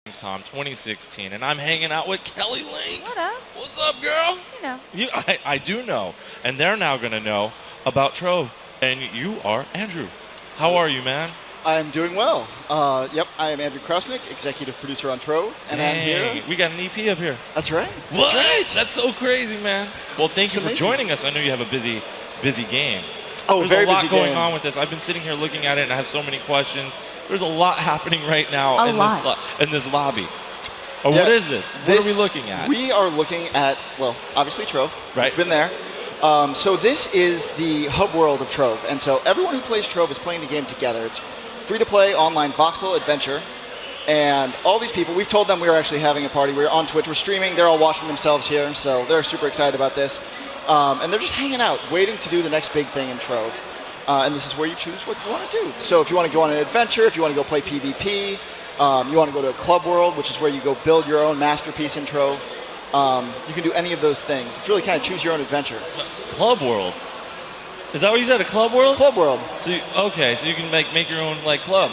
Gamescom 2016, and I'm hanging out with Kelly Link. What up? What's up, girl? You know. I do know, and they're now going to know about Trove, and you are Andrew. How are you, man? I'm doing well. Yep, I am Andrew Krasnick, executive producer on Trove, and I'm here. We got an EP up here. That's right. What? That's right. That's so crazy, man. Well, thank you for amazing. joining us. I know you have a busy game. Oh, There's very a lot busy going game. on with this. I've been sitting here looking at it, and I have so many questions. There's a lot happening right now in this lobby. Oh, Yeah, what is this? What are we looking at? We are looking at, well, obviously Trove. Right. We've been there. So this is the hub world of Trove, and so everyone who plays Trove is playing the game together. It's free-to-play online voxel adventure, and all these people, we've told them we are actually having a party. We're on Twitch, we're streaming, they're all watching themselves here, so they're super excited about this. And they're just hanging out, waiting to do the next big thing in Trove. And this is where you choose what you want to do. So if you want to go on an adventure, if you want to go play PvP, you want to go to a club world, which is where you go build your own masterpiece in Trove, you can do any of those things. It's really kind of choose your own adventure. Club World. Is that what you said? A club world? Club world. So you can make your own club.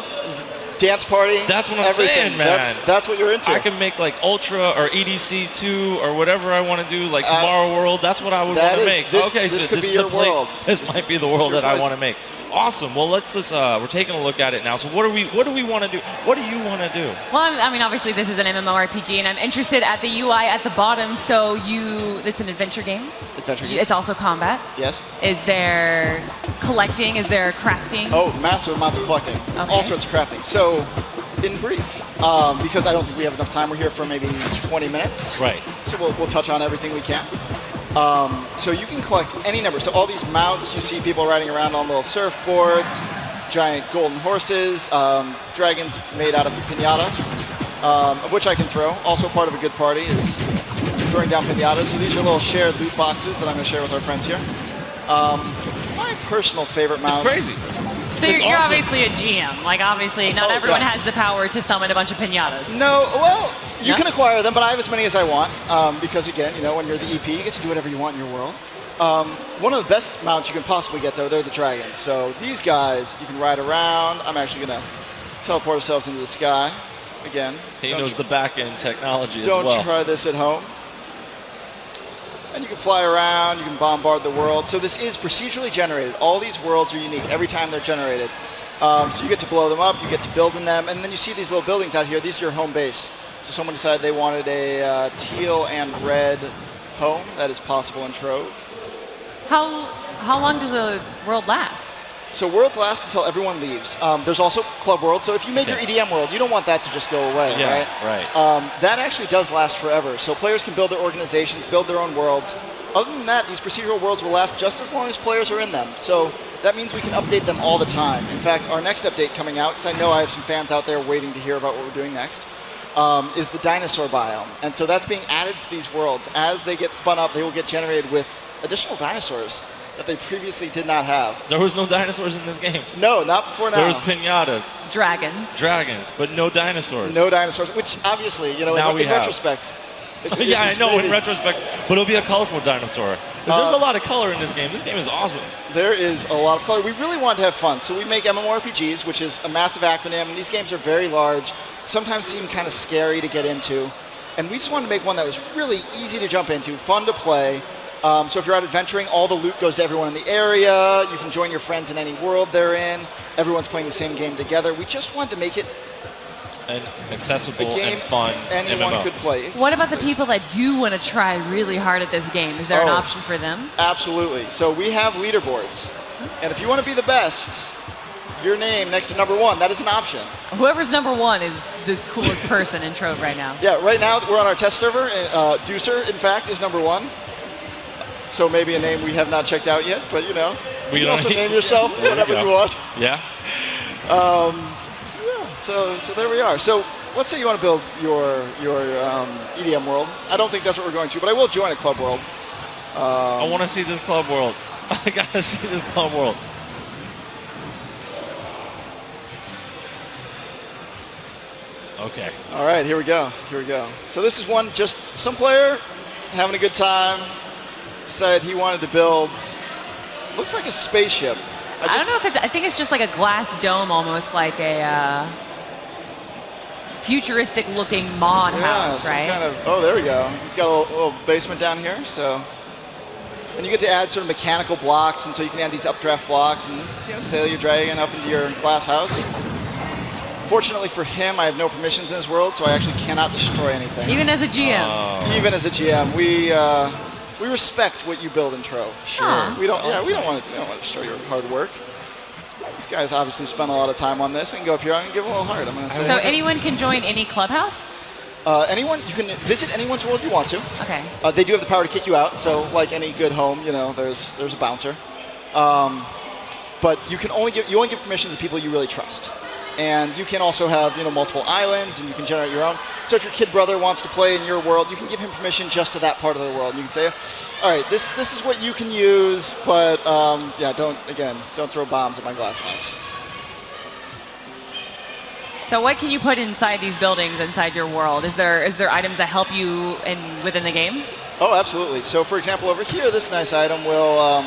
Dance party. That's what I'm everything. saying, man. That's what you're into. I can make Ultra or EDC 2 or whatever I want to do, like Tomorrow World. That's what I would want to make. This could this be is your the place. world. This might be the world that I want to make. Awesome. Well, let's we're taking a look at it now. So what do we want to do? What do you want to do? Well, I mean, obviously this is an MMORPG, and I'm interested at the UI at the bottom. So it's an adventure game. Adventure game. It's also combat. Yes. Is there collecting? Is there crafting? Oh, massive amounts of collecting. Okay. All sorts of crafting. So, in brief, because I don't think we have enough time, we're here for maybe 20 minutes. Right. So we'll touch on everything we can. So you can collect any number. So all these mounts, you see people riding around on little surfboards, giant golden horses, dragons made out of piñata, of which I can throw. Also part of a good party is throwing down piñatas. So these are little shared loot boxes that I'm going to share with our friends here. My personal favorite mount. It's crazy. So you're obviously a GM. Like, obviously, not everyone has the power to summon a bunch of piñatas. No, well, you can acquire them, but I have as many as I want because, again, when you're the EP, you get to do whatever you want in your world. One of the best mounts you can possibly get, though, they're the dragons. So these guys, you can ride around. I'm actually going to teleport ourselves into the sky again. He knows the back-end technology as well. Don't try this at home. And you can fly around, you can bombard the world. So this is procedurally generated. All these worlds are unique every time they're generated. So you get to blow them up, you get to build in them, and then you see these little buildings out here. These are your home base. So someone decided they wanted a teal and red home. That is possible in Trove. How long does a world last? So worlds last until everyone leaves. There's also club world. So if you make your EDM world, you don't want that to just go away, right? Right. That actually does last forever. So players can build their organizations, build their own worlds. Other than that, these procedural worlds will last just as long as players are in them. So that means we can update them all the time. In fact, our next update coming out, because I know I have some fans out there waiting to hear about what we're doing next, is the dinosaur biome. And so that's being added to these worlds. As they get spun up, they will get generated with additional dinosaurs that they previously did not have. There was no dinosaurs in this game. No, not before now. There was piñatas. Dragons, but no dinosaurs. No dinosaurs, which obviously, in retrospect. Yeah, I know in retrospect, but it'll be a colorful dinosaur. Because there's a lot of color in this game. This game is awesome. There is a lot of color. We really want to have fun. So we make MMORPGs, which is a massive acronym, and these games are very large, sometimes seem kind of scary to get into. And we just wanted to make one that was really easy to jump into, fun to play. So if you're out adventuring, all the loot goes to everyone in the area. You can join your friends in any world they're in. Everyone's playing the same game together. We just wanted to make it an accessible a game and fun anyone MMO. could play. What about the people that do want to try really hard at this game? Is there an option for them? Absolutely. So we have leaderboards. And if you want to be the best, your name next to number one, that is an option. Whoever's number one is the coolest person in Trove right now. Yeah, right now we're on our test server. Deucer, in fact, is number one. So maybe a name we have not checked out yet, but you can also name yourself whatever you want. Yeah. So there we are. So let's say you want to build your EDM world. I don't think that's what we're going to, but I will join a club world. I want to see this club world. I gotta see this club world. Okay. All right, here we go. So this is one, just some player having a good time. Said he wanted to build, looks like a spaceship. I don't know if it's, I think it's just like a glass dome almost, like a futuristic-looking mod house, some right? Kind of, oh, there we go. It's got a little basement down here, so. And you get to add sort of mechanical blocks, and so you can add these updraft blocks and sail your dragon up into your glass house. Fortunately for him, I have no permissions in his world, so I actually cannot destroy anything. Even as a GM. Even as a GM, we respect what you build in Trove. Sure. We don't want to destroy your hard work. This guy's obviously spent a lot of time on this. I can go up here and give him a little heart. I'm gonna say. So anyone can join any clubhouse? Anyone, you can visit anyone's world you want to. Okay. They do have the power to kick you out. So like any good home, there's a bouncer. But you only give permissions to people you really trust. And you can also have multiple islands, and you can generate your own. So if your kid brother wants to play in your world, you can give him permission just to that part of the world. And you can say, all right, this is what you can use, but don't throw bombs at my glass house. So what can you put inside these buildings, inside your world? Is there items that help you within the game? Oh, absolutely. So for example, over here, this nice item will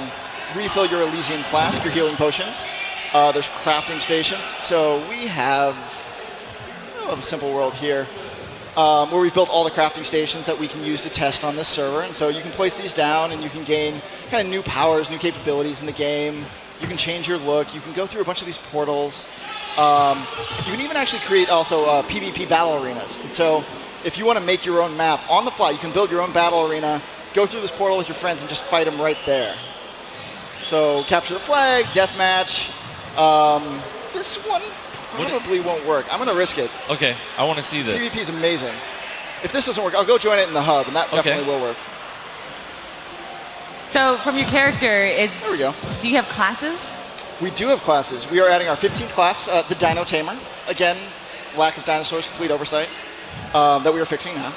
refill your Elysian flask, your healing potions. There's crafting stations. So we have a simple world here where we've built all the crafting stations that we can use to test on this server. And so you can place these down and you can gain kind of new powers, new capabilities in the game. You can change your look. You can go through a bunch of these portals. You can even actually create also PvP battle arenas. And so if you want to make your own map on the fly, you can build your own battle arena, go through this portal with your friends and just fight them right there. So capture the flag, deathmatch. This one probably won't work. I'm going to risk it. Okay, I want to see this. PvP is amazing. If this doesn't work, I'll go join it in the hub, and that definitely will work. So from your character, there we go. Do you have classes? We do have classes. We are adding our 15th class, the Dino Tamer. Again, lack of dinosaurs, complete oversight, that we are fixing now.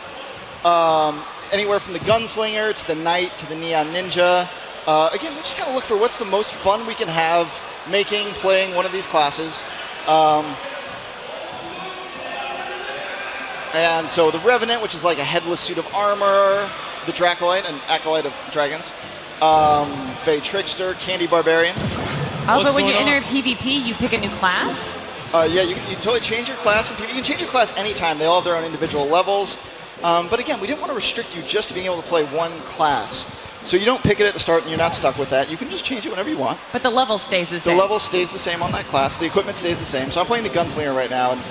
Anywhere from the Gunslinger to the Knight to the Neon Ninja. Again, we just kind of look for what's the most fun we can have playing one of these classes. And so the Revenant, which is like a headless suit of armor, the Dracolyte, an acolyte of dragons, Fey Trickster, Candy Barbarian. But when you enter PvP, you pick a new class? Yeah, you totally change your class in PvP. You can change your class anytime. They all have their own individual levels. But again, we didn't want to restrict you just to being able to play one class. So you don't pick it at the start and you're not stuck with that. You can just change it whenever you want. But the level stays the same. The level stays the same on that class. The equipment stays the same. So I'm playing the Gunslinger right now. And,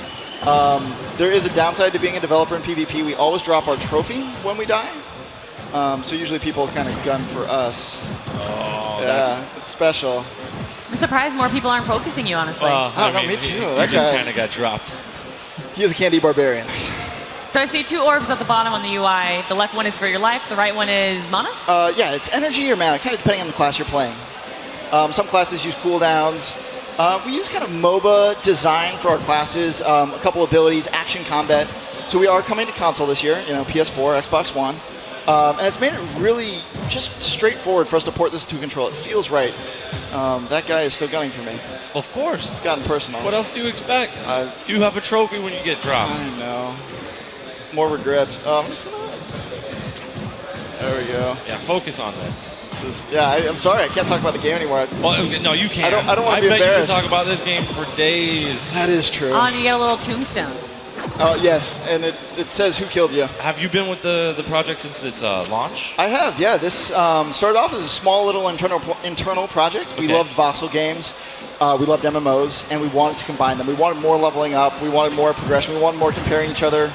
there is a downside to being a developer in PvP. We always drop our trophy when we die. So usually people kind of gun for us. Oh, it's special. I'm surprised more people aren't focusing you, honestly. Me too. That just kind of got dropped. He is a Candy Barbarian. So I see two orbs at the bottom on the UI. The left one is for your life. The right one is mana? Yeah, it's energy or mana, kind of depending on the class you're playing. Some classes use cooldowns. We use kind of MOBA design for our classes, a couple abilities, action combat. So we are coming to console this year, PS4, Xbox One. And it's made it really just straightforward for us to port this to control. It feels right. That guy is still gunning for me. Of course. It's gotten personal. What else do you expect? You have a trophy when you get dropped. I know. More regrets. I'm just gonna... There we go. Yeah, focus on this. I'm sorry. I can't talk about the game anymore. Well, no, you can't. I don't want to be embarrassed. I bet you can talk about this game for days. That is true. Oh, and you get a little tombstone. Oh, yes. And it says who killed you. Have you been with the project since its launch? I have, yeah. This started off as a small little internal project. We loved voxel games. We loved MMOs, and we wanted to combine them. We wanted more leveling up. We wanted more progression. We wanted more comparing each other,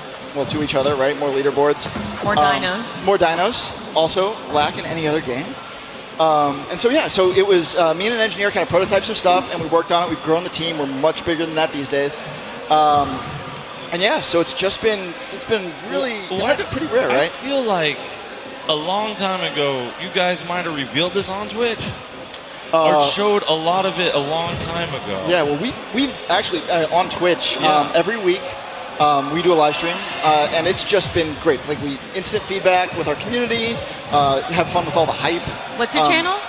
to each other, right? More leaderboards. More dinos. More dinos. Also lack in any other game. And so it was me and an engineer kind of prototyped some stuff, and we worked on it. We've grown the team. We're much bigger than that these days. And yeah, so it's been really, it's pretty rare, right? I feel like a long time ago, you guys might have revealed this on Twitch. Or showed a lot of it a long time ago. Yeah, well, we've actually, on Twitch, every week, we do a live stream, and it's just been great. It's like instant feedback with our community, have fun with all the hype. What's your channel?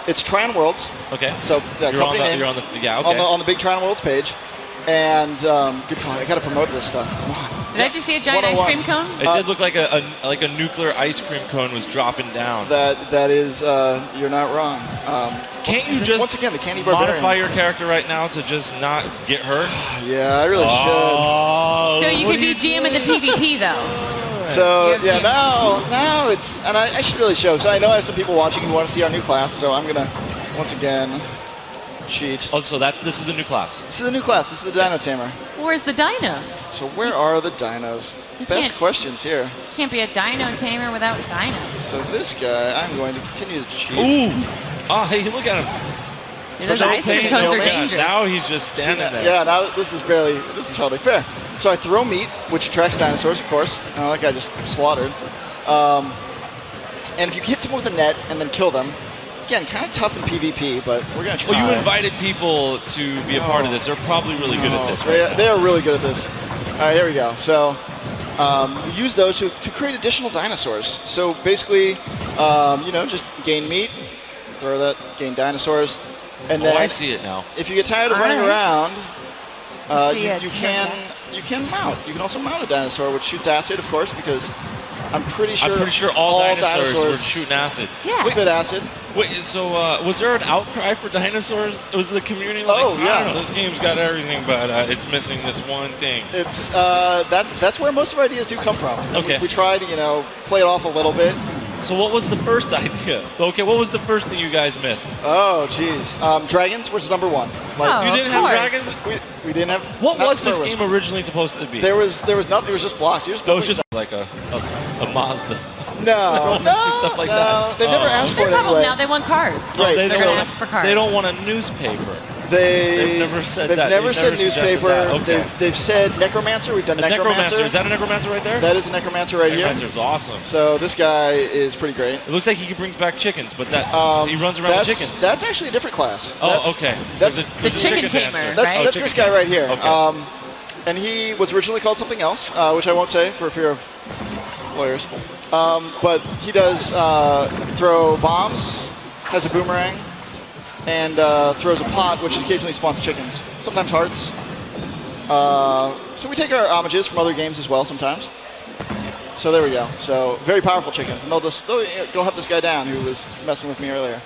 It's Tryon Worlds. Okay. So company name. You're on the okay. On the big Tryon Worlds page. And good call. I got to promote this stuff. Come on. Did I just see a giant ice 101. cream cone? It did look like a nuclear ice cream cone was dropping down. That is, you're not wrong. Can't you just once again the candy barbarian modify your character right now to just not get hurt? Yeah, I really Oh, So you what could be are GM in the PvP though. should. So You yeah, have now it's, and I should really show. So I know I have some people watching who want to see our new class. So I'm gonna once again cheat. Oh, so this is a new class. This is a new class. This is the Dino Tamer. Where's the dinos? So where are the dinos? You Best can't- questions here. Can't be a dino tamer without dinos. So this guy, I'm going to continue to cheat. Ooh. Oh, hey, look at him. Those ice cream Pain, cones no are gun. dangerous. Now he's just See, standing there. yeah, now this is hardly fair. So I throw meat, which attracts dinosaurs, of course. Oh, that guy just slaughtered. And if you hit someone with a net and then kill them, again, kind of tough in PvP, but we're going to try. Well, you invited people to be a part of this. They're probably really good at this right now. They are really good at this. All right, here we go. So we use those to create additional dinosaurs. So basically, just gain meat, throw that, gain dinosaurs, and then I see it now. if you get tired of All running right. around, See a you can mount. You can also mount a dinosaur, which shoots acid, of course, because I'm pretty sure all dinosaurs were shooting acid. Yeah. spit acid. Wait, so was there an outcry for dinosaurs? Was the community like, Oh, I yeah. don't know, this game's got everything, but it's missing this one thing? It's that's where most of our ideas do come from. Okay. We try to play it off a little bit. So what was the first idea? Okay, what was the first thing you guys missed? Oh, geez. Dragons was number one. Oh, You of didn't have course. dragons? We didn't have. What not was to this start with. game originally supposed to be? There was nothing. It was just blocks. You just No, it was building just like a Mazda. No, wanna see stuff like that. They never Oh. asked for They're it probably, anyway. now they want cars. Right, They They're don't- going to ask for cars. They don't want a newspaper. They've never said they've that. Never They've said never suggested newspaper. that. Okay. They've said necromancer. We've done A necromancer. Is necromancer. that a necromancer right there? That is a necromancer right here. Necromancer is awesome. So this guy is pretty great. It looks like he brings back chickens, but he runs around with chickens. That's actually a different class. Oh, okay. That's, There's The a chicken tamer, dancer. that's, right? that's chicken this guy right here. Okay. And he was originally called something else, which I won't say for fear of lawyers. But he does throw bombs, has a boomerang, and throws a pot, which occasionally spawns chickens, sometimes hearts. So we take our homages from other games as well sometimes. So there we go. So very powerful chickens, and they'll go hunt this guy down who was messing with me earlier.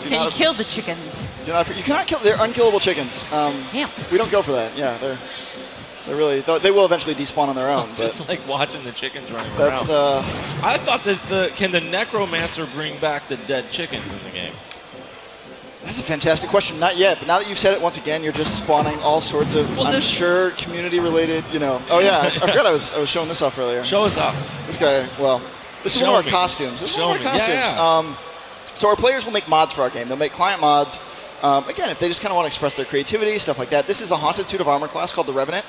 Can you kill the chickens? You cannot kill. They're unkillable chickens. Damn. We don't go for that. Yeah, they're really. They will eventually despawn on their own. Just But like watching the chickens running that's. around. I thought that can the necromancer bring back the dead chickens in the game? That's a fantastic question. Not yet, but now that you've said it once again, you're just spawning all sorts of, Well, I'm this- sure, community-related, Oh yeah, I forgot I was showing this off earlier. Show us up. This guy, well, this is Show one of me. our costumes. This is Show one of our me. costumes. Yeah. So our players will make mods for our game. They'll make client mods. Again, if they just kind of want to express their creativity, stuff like that. This is a haunted suit of armor class called the Revenant.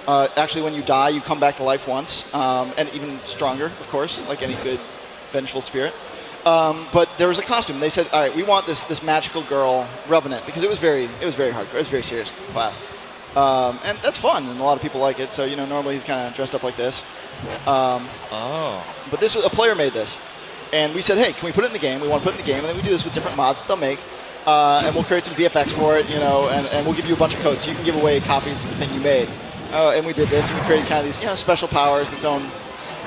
Actually, when you die, you come back to life once, and even stronger, of course, like any good vengeful spirit. But there was a costume. They said, all right, we want this magical girl Revenant, because it was very hardcore. It was a very serious class. And that's fun, and a lot of people like it. So, normally he's kind of dressed up like this. But a player made this. And we said, hey, can we put it in the game? We want to put it in the game, and then we do this with different mods that they'll make. And we'll create some VFX for it, and we'll give you a bunch of codes. So you can give away copies of the thing you made. And we did this, and we created kind of these, special powers, its own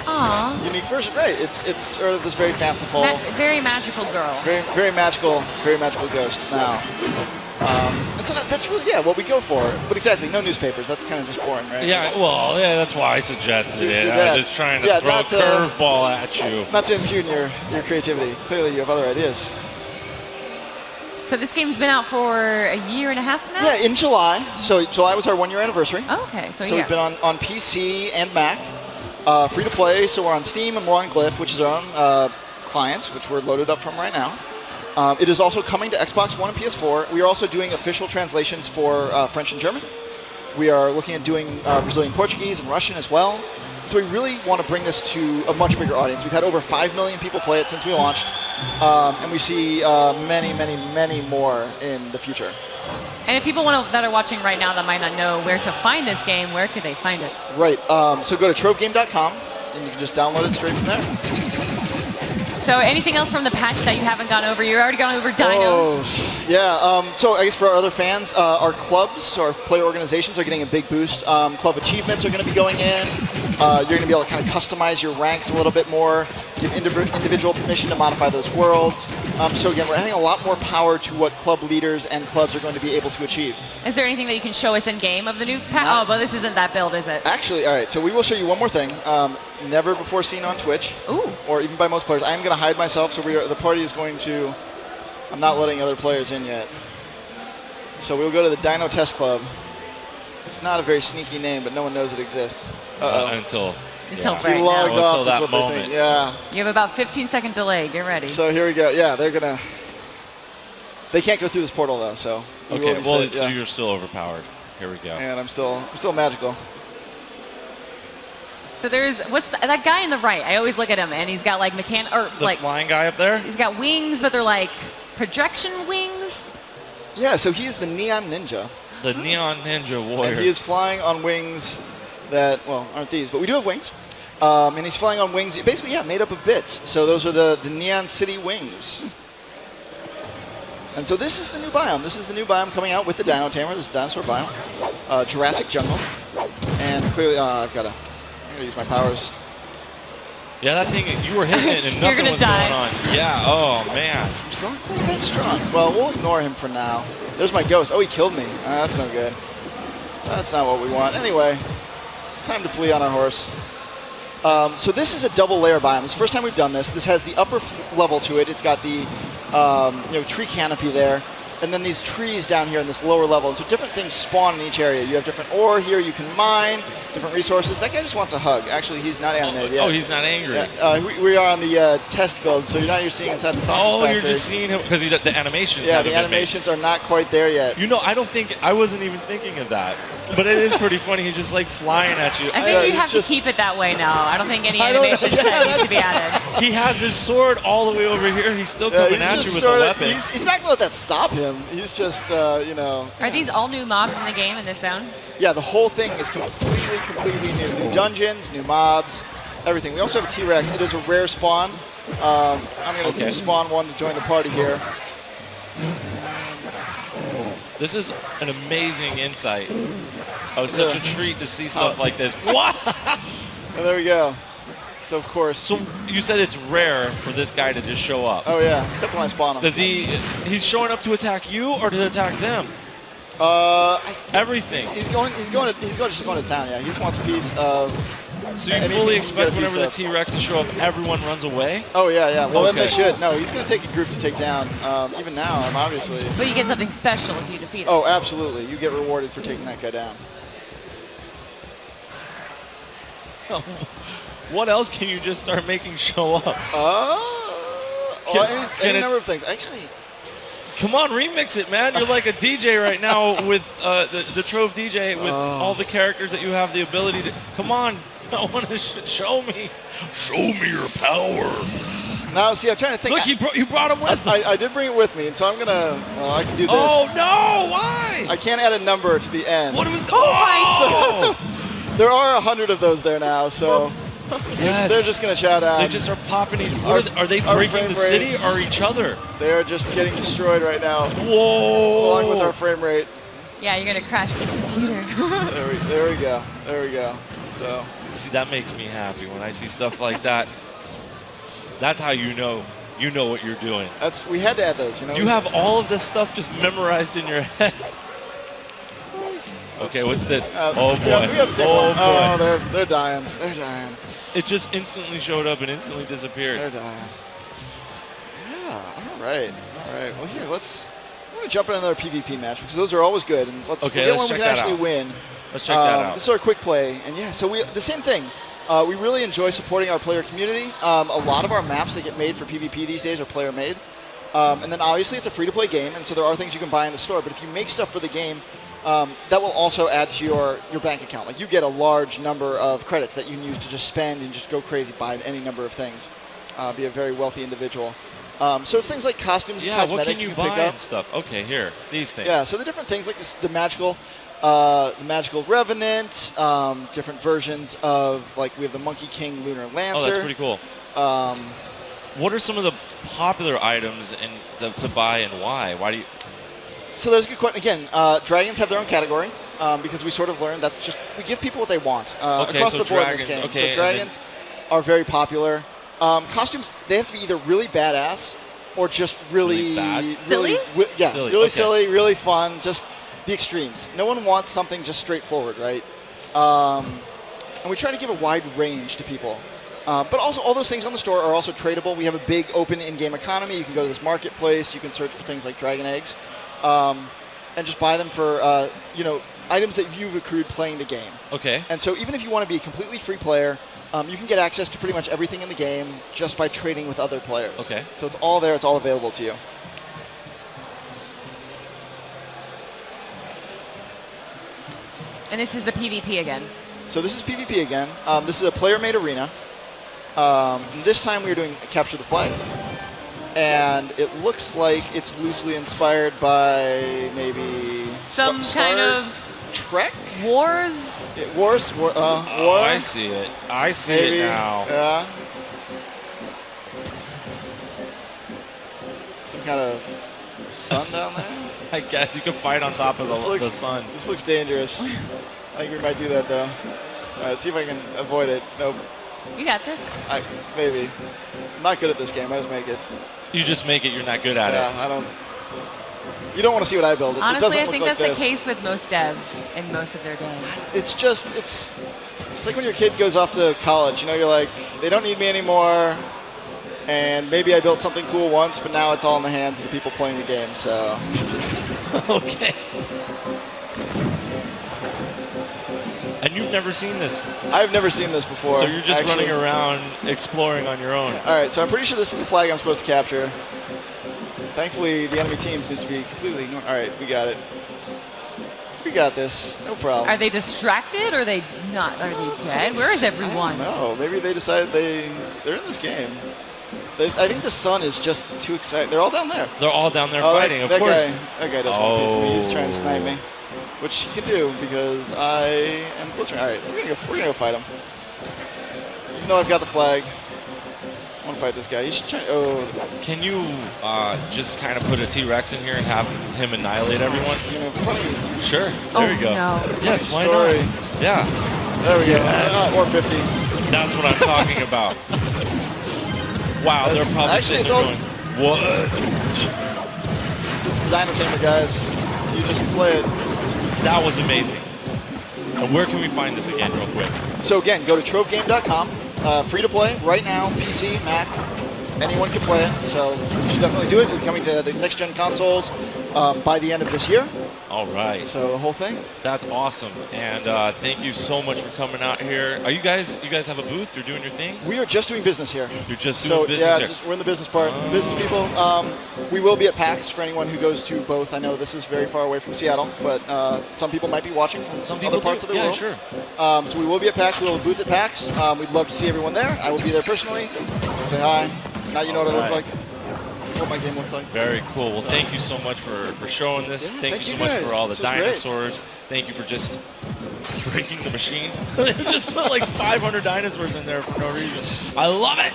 Aww. unique version. Right, it's sort of this very fanciful, Very magical girl. very magical ghost now. And so that's really, what we go for. But exactly, no newspapers. That's kind of just boring, right? Yeah, that's why I suggested it. Yeah. I'm just trying to throw a not to- curveball at you. Not to impugn your creativity. Clearly, you have other ideas. So this game's been out for a year and a half now? Yeah, in July. So July was our 1-year anniversary. Oh, okay, so So yeah. we've been on PC and Mac, free to play. So we're on Steam and we're on Glyph, which is our own client, which we're loaded up from right now. It is also coming to Xbox One and PS4. We are also doing official translations for French and German. We are looking at doing Brazilian Portuguese and Russian as well. So we really want to bring this to a much bigger audience. We've had over 5 million people play it since we launched, and we see many more in the future. And if people that are watching right now that might not know where to find this game, where could they find it? Right. So go to TroveGame.com, and you can just download it straight from there. So anything else from the patch that you haven't gone over? You've already gone over dinos. Oh, yeah. So I guess for our other fans, our clubs, our player organizations are getting a big boost. Club achievements are going to be going in. You're going to be able to kind of customize your ranks a little bit more, give individual permission to modify those worlds. So again, we're adding a lot more power to what club leaders and clubs are going to be able to achieve. Is there anything that you can show us in game of the new patch? Oh, but this isn't that build, is it? Actually, all right. So we will show you one more thing. Never before seen on Twitch, Ooh. or even by most players. I am going to hide myself, so the party is going to. I'm not letting other players in yet. So we'll go to the Dino Test Club. It's not a very sneaky name, but no one knows it exists. Until he right logged now. off. Until that is what moment. They think. Yeah. You have about 15-second delay. Get ready. So here we go. Yeah, they're gonna. They can't go through this portal though. So. Okay. Well, so you're still overpowered. Here we go. And I'm still magical. So there's that guy in the right. I always look at him, and he's got like The flying guy up there? He's got wings, but they're like projection wings. Yeah. So he's the Neon Ninja. The Neon Ninja Warrior. And he is flying on wings that, well, aren't these, but we do have wings. And he's flying on wings, basically, yeah, made up of bits. So those are the Neon City wings. And so this is the new biome. This is the new biome coming out with the Dino Tamer. This is dinosaur biome. Jurassic Jungle. And clearly, I've got to use my powers. Yeah, that thing, you were hitting it and nothing was going on. Yeah, oh man. I'm still not quite that strong. Well, we'll ignore him for now. There's my ghost. Oh, he killed me. That's no good. That's not what we want. Anyway, it's time to flee on our horse. So this is a double layer biome. It's the first time we've done this. This has the upper level to it. It's got the tree canopy there. And then these trees down here in this lower level. And so different things spawn in each area. You have different ore here you can mine, different resources. That guy just wants a hug. Actually, he's not animated yet. Oh, he's not angry. Yeah, we are on the test build, so you're seeing inside the sausage factory. You're just seeing him because the animations Yeah, the animations are not quite there yet. I wasn't even thinking of that. But it is pretty funny. He's just like flying at you. I think you have to keep it that way now. I don't think any animation needs to be added. He has his sword all the way over here. He's still coming at you with a weapon. He's not going to let that stop him. He's just, Are these all new mobs in the game in this zone? Yeah, the whole thing is completely new. New dungeons, new mobs, everything. We also have a T-Rex. It is a rare spawn. I'm going to spawn one to join the party here. This is an amazing insight. Oh, such a treat to see stuff like this. What? And there we go. So, of course. So you said it's rare for this guy to just show up. Oh, yeah. Except when I spawn him. Does he's showing up to attack you or to attack them? Everything. He's just going to town, yeah. He just wants a piece of... So you fully expect whenever the T-Rexes show up, everyone runs away? Oh, yeah. Well, then they should. No, he's going to take a group to take down. Even now, obviously. But you get something special if you defeat him. Oh, absolutely. You get rewarded for taking that guy down. What else can you just start making show up? Any number of things. Actually... Come on, remix it, man. You're like a DJ right now with the Trove DJ with all the characters that you have the ability to... Come on. I want to show me. Show me your power. Now, see, I'm trying to think. Look, you brought him with you. I did bring it with me, and so I'm going to... I can do this. Oh, no. Why? I can't add a number to the end. What was the... So, there are 100 of those there now, so... Yes. They're just going to shout out. They just are popping in. Are they breaking the city or each other? They are just getting destroyed right now. Whoa. Along with our frame rate. Yeah, you're going to crash this computer. there we go. So. See, that makes me happy when I see stuff like that. That's how you know what you're doing. We had to add those, You have all of this stuff just memorized in your head. Okay, what's this? Oh boy. Yeah, boy. Oh, they're dying. It just instantly showed up and instantly disappeared. They're dying. Yeah, all right. Well, here, I'm going to jump in another PvP match because those are always good. And let's check one we can actually win. Let's check that out. This is our quick play. And yeah, so the same thing. We really enjoy supporting our player community. A lot of our maps that get made for PvP these days are player made. And then obviously it's a free-to-play game, and so there are things you can buy in the store. But if you make stuff for the game, that will also add to your bank account. Like you get a large number of credits that you can use to just spend and just go crazy, buy any number of things. Be a very wealthy individual. So it's things like costumes and cosmetics what can you buy pick up. and stuff? Okay, here, these things. Yeah, so the different things like the magical Revenant, different versions of, like we have the Monkey King Lunar Lancer. Oh, that's pretty cool. What are some of the popular items to buy and why? Why do you? So there's a good question. Again, dragons have their own category because we sort of learned that we give people what they want across so the board dragons, in this game. okay, So dragons are very popular. Costumes, they have to be either really badass or just really bad? Silly? Yeah, Silly, really okay. silly, really fun, just the extremes. No one wants something just straightforward, right? And we try to give a wide range to people. But also, all those things on the store are also tradable. We have a big open in-game economy. You can go to this marketplace. You can search for things like dragon eggs and just buy them for, items that you've accrued playing the game. Okay. And so even if you want to be a completely free player, you can get access to pretty much everything in the game just by trading with other players. Okay. So it's all there. It's all available to you. And this is the PvP again. So this is PvP again. This is a player-made arena. This time we are doing Capture the Flag. And it looks like it's loosely inspired by maybe Some Star kind of Trek? wars. Wars? Oh, War? I see it. I see Maybe. it now. Yeah. Some kind of sun down there? I guess you can fight on top of the sun. This looks dangerous. I think we might do that, though. All right, let's see if I can avoid it. Nope. You got this. Maybe. I'm not good at this game. I just make it. You just make it. You're not good at it. I don't. You don't want to see what I build. It Honestly, doesn't I look think like that's this. the case with most devs in most of their games. It's like when your kid goes off to college. You're like, they don't need me anymore. And maybe I built something cool once, but now it's all in the hands of the people playing the game. So. Okay. And you've never seen this. I've never seen this before. So you're just actually. running around exploring on your own. All right, so I'm pretty sure this is the flag I'm supposed to capture. Thankfully, the enemy team seems to be completely ignored. All right, we got it. We got this. No problem. Are they distracted or are they not? Are they dead? Where is everyone? No, maybe they decided they're in this game. I think the sun is just too excited. They're all down there. They're all down there fighting, of course. That guy doesn't want a piece of me. He's trying to snipe me, which he can do because I am closer. All right, we're gonna go fight him. Even though I've got the flag, I want to fight this guy. He should try. Oh, Can you just kind of put a T-Rex in here and have him annihilate everyone? funny. Sure. Oh, There you go. no. Yes, why story. not? Yeah. There we Yes. go. Or 50. That's what I'm talking about. Wow, they're probably Actually, sitting it's there all- going, what? It's the Dino Tamer, guys. You just play it. That was amazing. And where can we find this again real quick? So again, go to trovegame.com. Free to play right now. PC, Mac, anyone can play it. So you should definitely do it. It's coming to the next gen consoles by the end of this year. All right. So the whole thing. That's awesome. And thank you so much for coming out here. Are you guys have a booth? You're doing your thing? We are just doing business here. You're just doing business yeah, here? we're in the business part. Business people. We will be at PAX for anyone who goes to both. I know this is very far away from Seattle, but some people might be watching from Some people other parts of the yeah, world. Sure. So we will be at PAX. We will have a booth at PAX. We'd love to see everyone there. I will be there personally. Say hi. Now you know what I look like. What my game looks like. Very cool. Well, thank you so much for showing this. Yeah, thank you so much guys. for all the This was great. dinosaurs. Thank you for just breaking the machine. They just put like 500 dinosaurs in there for no reason. I love it.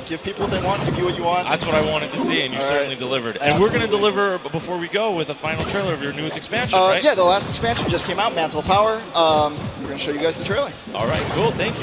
Give people what they want, give you what you want. That's what I wanted to see, and you All certainly right. delivered. And we're going to deliver, before we go, with a final trailer of your newest expansion, right? Yeah, the last expansion just came out, Mantle of Power. We're going to show you guys the trailer. All right, cool. Thank you, man.